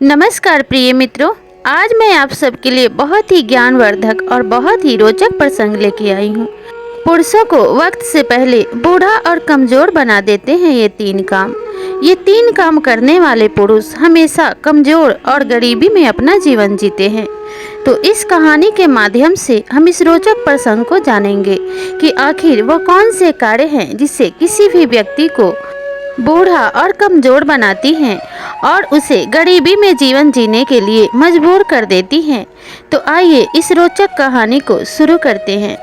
नमस्कार प्रिय मित्रों। आज मैं आप सबके लिए बहुत ही ज्ञानवर्धक और बहुत ही रोचक प्रसंग लेके आई हूँ। पुरुषों को वक्त से पहले बूढ़ा और कमजोर बना देते हैं ये तीन काम। ये तीन काम करने वाले पुरुष हमेशा कमजोर और गरीबी में अपना जीवन जीते हैं। तो इस कहानी के माध्यम से हम इस रोचक प्रसंग को जानेंगे कि आखिर वो कौन से कार्य हैं जिससे किसी भी व्यक्ति को बूढ़ा और कमजोर बनाती हैं और उसे गरीबी में जीवन जीने के लिए मजबूर कर देती हैं। तो आइए इस रोचक कहानी को शुरू करते हैं।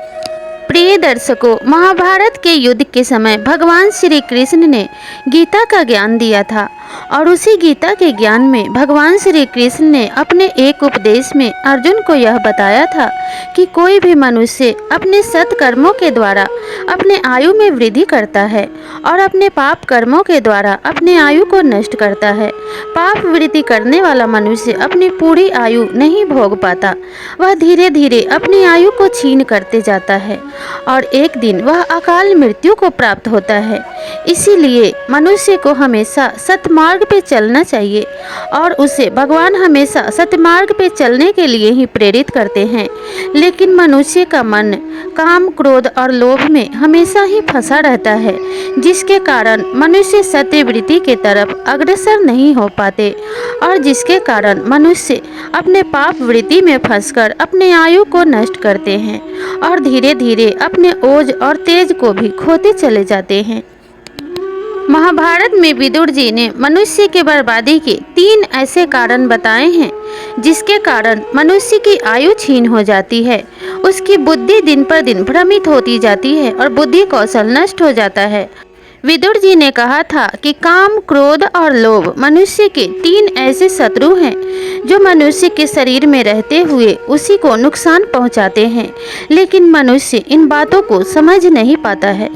प्रिय दर्शकों, महाभारत के युद्ध के समय भगवान श्री कृष्ण ने गीता का ज्ञान दिया था और उसी गीता के ज्ञान में भगवान श्री कृष्ण ने अपने एक उपदेश में अर्जुन को यह बताया था कि कोई भी मनुष्य अपने सत्कर्मों के द्वारा अपने आयु में वृद्धि करता है और अपने पाप कर्मों के द्वारा अपने आयु को नष्ट करता है। पाप वृद्धि करने वाला मनुष्य अपनी पूरी आयु नहीं भोग पाता, वह धीरे धीरे अपनी आयु को छीन करते जाता है और एक दिन वह अकाल मृत्यु को प्राप्त होता है। इसीलिए मनुष्य को हमेशा सतमार्ग पे चलना चाहिए और उसे भगवान हमेशा सतमार्ग पे चलने के लिए ही प्रेरित करते हैं। लेकिन मनुष्य का मन काम, क्रोध और लोभ में हमेशा ही फंसा रहता है, जिसके कारण मनुष्य सत्यवृत्ति के तरफ अग्रसर नहीं हो पाते और जिसके कारण मनुष्य अपने पाप वृत्ति में फंसकर अपने आयु को नष्ट करते हैं और धीरे धीरे अपने ओज और तेज को भी खोते चले जाते हैं। महाभारत में विदुर जी ने मनुष्य की बर्बादी के 3 ऐसे कारण बताए हैं जिसके कारण मनुष्य की आयु छीन हो जाती है, उसकी बुद्धि दिन पर दिन भ्रमित होती जाती है और बुद्धि कौशल नष्ट हो जाता है। विदुर जी ने कहा था कि काम, क्रोध और लोभ मनुष्य के 3 ऐसे शत्रु हैं जो मनुष्य के शरीर में रहते हुए उसी को नुकसान पहुंचाते हैं, लेकिन मनुष्य इन बातों को समझ नहीं पाता है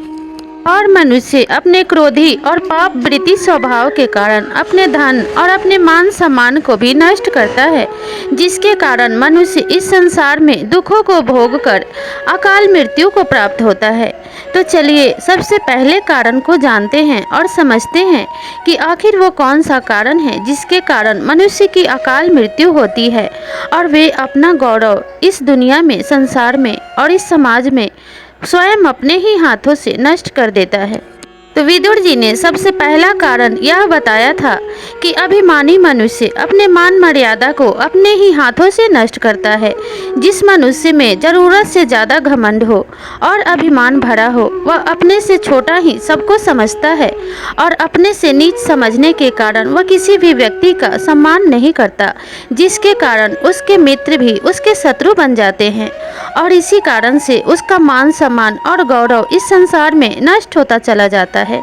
और मनुष्य अपने क्रोधी और पाप वृत्ति स्वभाव के कारण अपने धन और अपने मान सम्मान को भी नष्ट करता है, जिसके कारण मनुष्य इस संसार में दुखों को भोग कर अकाल मृत्यु को प्राप्त होता है। तो चलिए सबसे पहले कारण को जानते हैं और समझते हैं कि आखिर वो कौन सा कारण है जिसके कारण मनुष्य की अकाल मृत्यु होती है और वे अपना गौरव इस दुनिया में, संसार में और इस समाज में स्वयं अपने ही हाथों से नष्ट कर देता है। तो विदुर जी ने सबसे पहला कारण यह बताया था कि अभिमानी मनुष्य अपने मान मर्यादा को अपने ही हाथों से नष्ट करता है। जिस मनुष्य में जरूरत से ज़्यादा घमंड हो और अभिमान भरा हो, वह अपने से छोटा ही सबको समझता है और अपने से नीच समझने के कारण वह किसी भी व्यक्ति का सम्मान नहीं करता, जिसके कारण उसके मित्र भी उसके शत्रु बन जाते हैं और इसी कारण से उसका मान सम्मान और गौरव इस संसार में नष्ट होता चला जाता है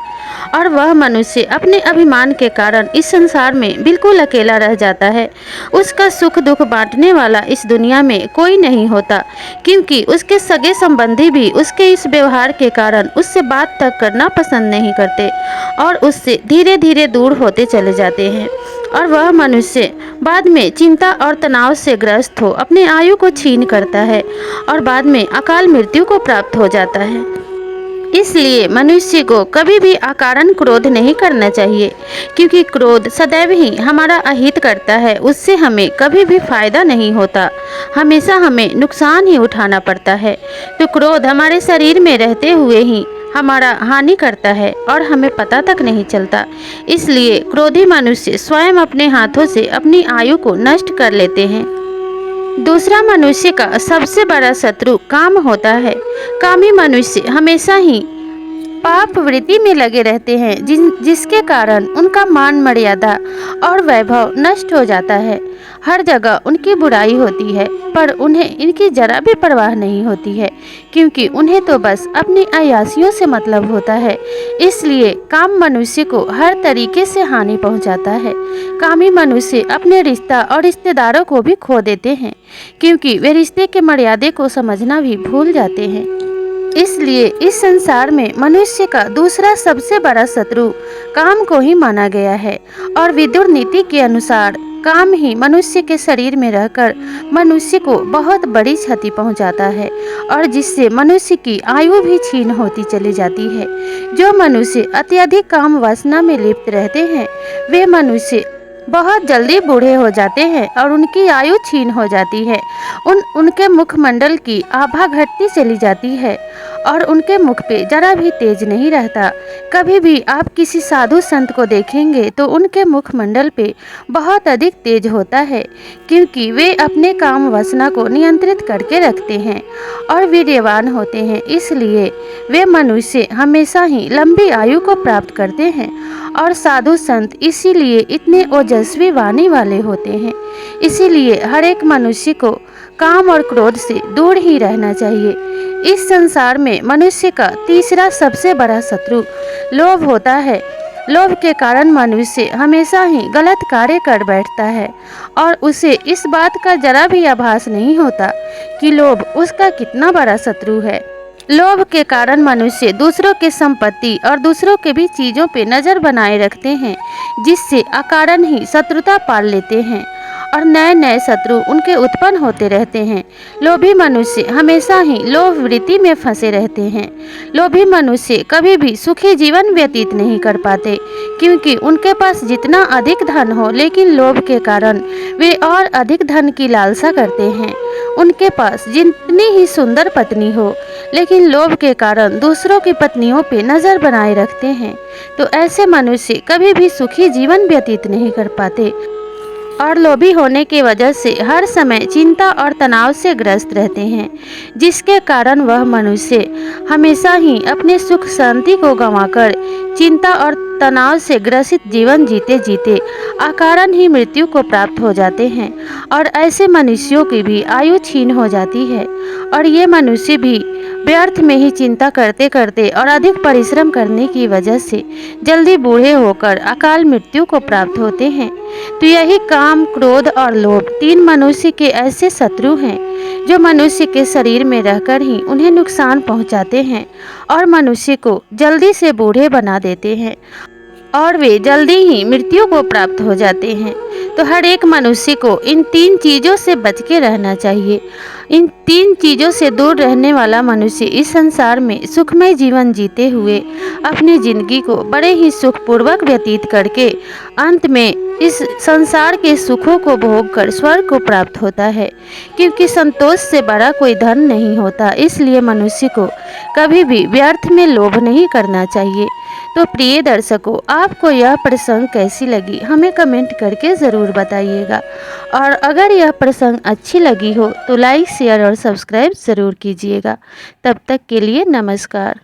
और वह मनुष्य अपने अभिमान के कारण इस संसार में बिल्कुल अकेला रह जाता है। उसका सुख दुख बांटने वाला इस दुनिया में कोई नहीं होता, क्योंकि उसके सगे संबंधी भी उसके इस व्यवहार के कारण उससे बात तक करना पसंद नहीं करते और उससे धीरे धीरे दूर होते चले जाते हैं और वह मनुष्य बाद में चिंता और तनाव से ग्रस्त हो अपने आयु को छीन करता है और बाद में अकाल मृत्यु को प्राप्त हो जाता है। इसलिए मनुष्य को कभी भी अकारण क्रोध नहीं करना चाहिए, क्योंकि क्रोध सदैव ही हमारा अहित करता है, उससे हमें कभी भी फायदा नहीं होता, हमेशा हमें नुकसान ही उठाना पड़ता है। तो क्रोध हमारे शरीर में रहते हुए ही हमारा हानि करता है और हमें पता तक नहीं चलता। इसलिए क्रोधी मनुष्य स्वयं अपने हाथों से अपनी आयु को नष्ट कर लेते हैं। दूसरा मनुष्य का सबसे बड़ा शत्रु काम होता है। कामी मनुष्य हमेशा ही पाप वृत्ति में लगे रहते हैं, जिसके कारण उनका मान मर्यादा और वैभव नष्ट हो जाता है। हर जगह उनकी बुराई होती है, पर उन्हें इनकी जरा भी परवाह नहीं होती है, क्योंकि उन्हें तो बस अपनी अय्यासियों से मतलब होता है। इसलिए काम मनुष्य को हर तरीके से हानि पहुंचाता है। कामी मनुष्य अपने रिश्ता और रिश्तेदारों को भी खो देते हैं, क्योंकि वे रिश्ते के मर्यादे को समझना भी भूल जाते हैं। इसलिए इस संसार में मनुष्य का दूसरा सबसे बड़ा शत्रु काम को ही माना गया है और विदुर नीति के अनुसार काम ही मनुष्य के शरीर में रहकर मनुष्य को बहुत बड़ी क्षति पहुंचाता है और जिससे मनुष्य की आयु भी छीन होती चली जाती है। जो मनुष्य अत्यधिक काम वासना में लिप्त रहते हैं, वे मनुष्य बहुत जल्दी बूढ़े हो जाते हैं और उनकी आयु क्षीण हो जाती है। उनके मुखमंडल की आभा घटती चली जाती है और उनके मुख पे जरा भी तेज नहीं रहता। कभी भी आप किसी साधु संत को देखेंगे तो उनके मुखमंडल पे बहुत अधिक तेज होता है, क्योंकि वे अपने काम वासना को नियंत्रित करके रखते हैं और वीर्यवान होते हैं। इसलिए वे मनुष्य हमेशा ही लंबी आयु को प्राप्त करते हैं और साधु संत इसीलिए इतने ओजस्वी वाणी वाले होते हैं। इसीलिए हर एक मनुष्य को काम और क्रोध से दूर ही रहना चाहिए। इस संसार में मनुष्य का तीसरा सबसे बड़ा शत्रु लोभ होता है। लोभ के कारण मनुष्य हमेशा ही गलत कार्य कर बैठता है और उसे इस बात का जरा भी आभास नहीं होता कि लोभ उसका कितना बड़ा शत्रु है। लोभ के कारण मनुष्य दूसरों की संपत्ति और दूसरों के भी चीज़ों पे नज़र बनाए रखते हैं, जिससे अकारण ही शत्रुता पाल लेते हैं और नए नए शत्रु उनके उत्पन्न होते रहते हैं। लोभी मनुष्य हमेशा ही लोभ वृत्ति में फंसे रहते हैं। लोभी मनुष्य कभी भी सुखी जीवन व्यतीत नहीं कर पाते, क्योंकि उनके पास जितना अधिक धन हो, लेकिन लोभ के कारण वे और अधिक धन की लालसा करते हैं। उनके पास जितनी ही सुंदर पत्नी हो, लेकिन लोभ के कारण दूसरों की पत्नियों पे नज़र बनाए रखते हैं। तो ऐसे मनुष्य कभी भी सुखी जीवन व्यतीत नहीं कर पाते और लोभी होने की वजह से हर समय चिंता और तनाव से ग्रस्त रहते हैं, जिसके कारण वह मनुष्य हमेशा ही अपने सुख शांति को गंवाकर चिंता और तनाव से ग्रसित जीवन जीते जीते अकारण ही मृत्यु को प्राप्त हो जाते हैं और ऐसे मनुष्यों की भी आयु क्षीण हो जाती है और ये मनुष्य भी व्यर्थ में ही चिंता करते करते और अधिक परिश्रम करने की वजह से जल्दी बूढ़े होकर अकाल मृत्यु को प्राप्त होते हैं। तो यही काम, क्रोध और लोभ तीन मनुष्य के ऐसे शत्रु हैं जो मनुष्य के शरीर में रहकर ही उन्हें नुकसान पहुंचाते हैं और मनुष्य को जल्दी से बूढ़े बना देते हैं और वे जल्दी ही मृत्यु को प्राप्त हो जाते हैं। तो हर एक मनुष्य को इन तीन चीज़ों से बच के रहना चाहिए। इन तीन चीज़ों से दूर रहने वाला मनुष्य इस संसार में सुखमय जीवन जीते हुए अपनी जिंदगी को बड़े ही सुखपूर्वक व्यतीत करके अंत में इस संसार के सुखों को भोग कर स्वर्ग को प्राप्त होता है, क्योंकि संतोष से बड़ा कोई धन नहीं होता। इसलिए मनुष्य को कभी भी व्यर्थ में लोभ नहीं करना चाहिए। तो प्रिय दर्शकों, आपको यह प्रसंग कैसी लगी हमें कमेंट करके ज़रूर बताइएगा और अगर यह प्रसंग अच्छी लगी हो तो लाइक, शेयर और सब्सक्राइब ज़रूर कीजिएगा। तब तक के लिए नमस्कार।